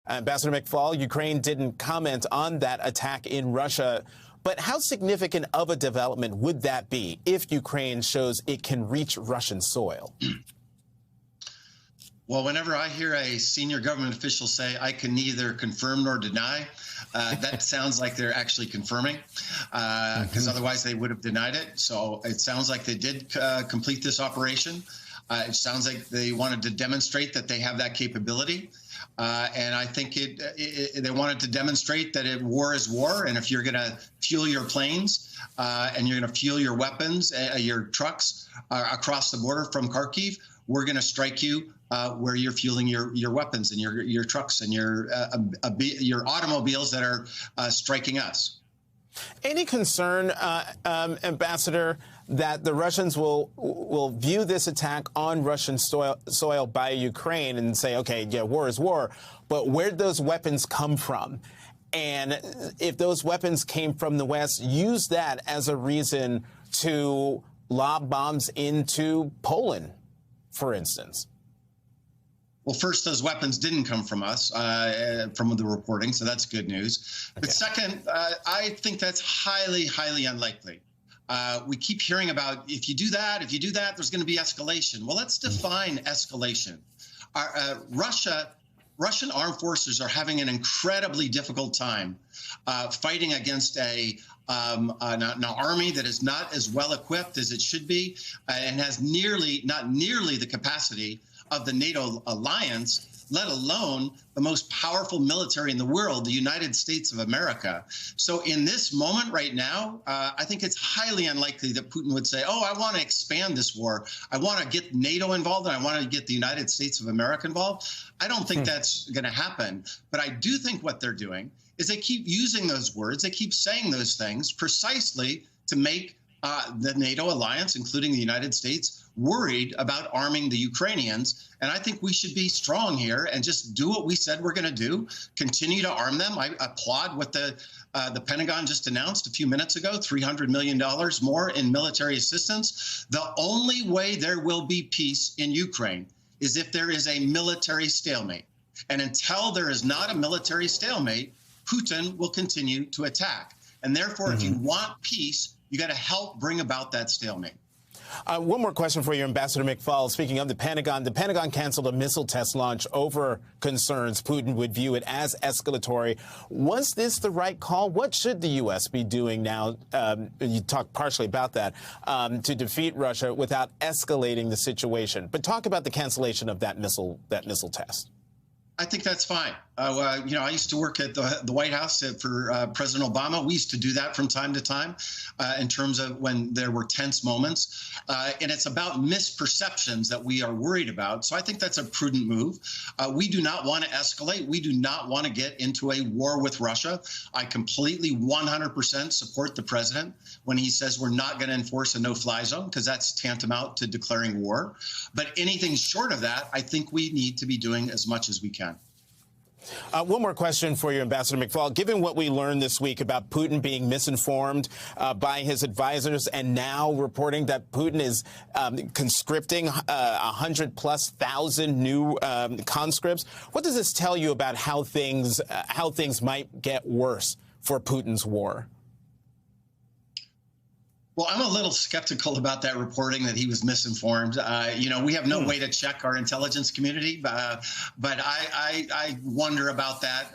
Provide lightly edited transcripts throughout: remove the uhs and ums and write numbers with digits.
Ambassador McFaul, Ukraine didn't comment on that attack in Russia. But how significant of a development would that be if Ukraine shows it can reach Russian soil? Well, whenever I hear a senior government official say, I can neither confirm nor deny, that sounds like they're actually confirming, because otherwise they would have denied it. So it sounds like they did complete this operation. It sounds like they wanted to demonstrate that they have that capability. And I think they wanted to demonstrate that war is war. And if you're going to fuel your planes and you're going to fuel your weapons, your trucks across the border from Kharkiv, we're going to strike you where you're fueling your weapons and your trucks and your automobiles that are striking us. Any concern, Ambassador, that the Russians will view this attack on Russian soil by Ukraine and say, okay, yeah, war is war, but where'd those weapons come from? And if those weapons came from the West, use that as a reason to lob bombs into Poland, for instance? Well, first, those weapons didn't come from us, from the reporting, so that's good news. Okay. But second, I think that's highly, highly unlikely. We keep hearing about if you do that, there's going to be escalation. Well, let's define escalation. Russian armed forces are having an incredibly difficult time fighting against an army that is not as well equipped as it should be and has not nearly the capacity of the NATO alliance, let alone the most powerful military in the world, the United States of America. So in this moment right now, I think it's highly unlikely that Putin would say, oh, I want to expand this war. I want to get NATO involved and I want to get the United States of America involved. I don't think that's going to happen. But I do think what they're doing is they keep using those words. They keep saying those things precisely to make the NATO alliance, including the United States, worried about arming the Ukrainians. And I think we should be strong here and just do what we said we're going to do, continue to arm them. I applaud what the Pentagon just announced a few minutes ago, $300 million more in military assistance. The only way there will be peace in Ukraine is if there is a military stalemate. And until there is not a military stalemate, Putin will continue to attack. And therefore, if you want peace, you got to help bring about that stalemate. One more question for you, Ambassador McFaul. Speaking of the Pentagon canceled a missile test launch over concerns Putin would view it as escalatory. Was this the right call? What should the U.S. be doing now? You talked partially about that, to defeat Russia without escalating the situation. But talk about the cancellation of that missile test. I think that's fine. I used to work at the White House for President Obama. We used to do that from time to time in terms of when there were tense moments. And it's about misperceptions that we are worried about. So I think that's a prudent move. We do not want to escalate. We do not want to get into a war with Russia. I completely 100% support the president when he says we're not going to enforce a no-fly zone, because that's tantamount to declaring war. But anything short of that, I think we need to be doing as much as we can. One more question for you, Ambassador McFaul. Given what we learned this week about Putin being misinformed by his advisors and now reporting that Putin is conscripting 100,000+ new conscripts, what does this tell you about how things might get worse for Putin's war? Well, I'm a little skeptical about that reporting that he was misinformed. We have no way to check our intelligence community, but I wonder about that.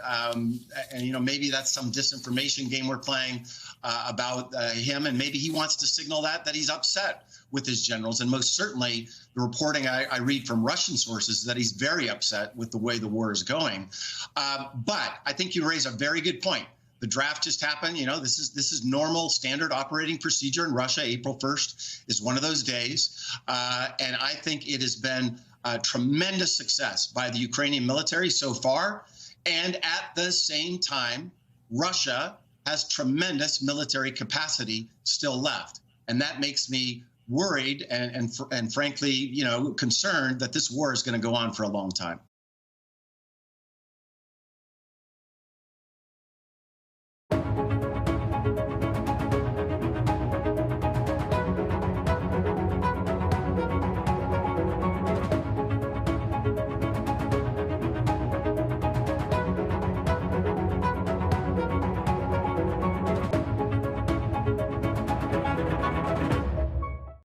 And maybe that's some disinformation game we're playing about him, and maybe he wants to signal that he's upset with his generals. And most certainly, the reporting I read from Russian sources is that he's very upset with the way the war is going. But I think you raise a very good point. The draft just happened. This is normal standard operating procedure in Russia. April 1st is one of those days. And I think it has been a tremendous success by the Ukrainian military so far. And at the same time, Russia has tremendous military capacity still left. And that makes me worried and frankly, concerned that this war is going to go on for a long time.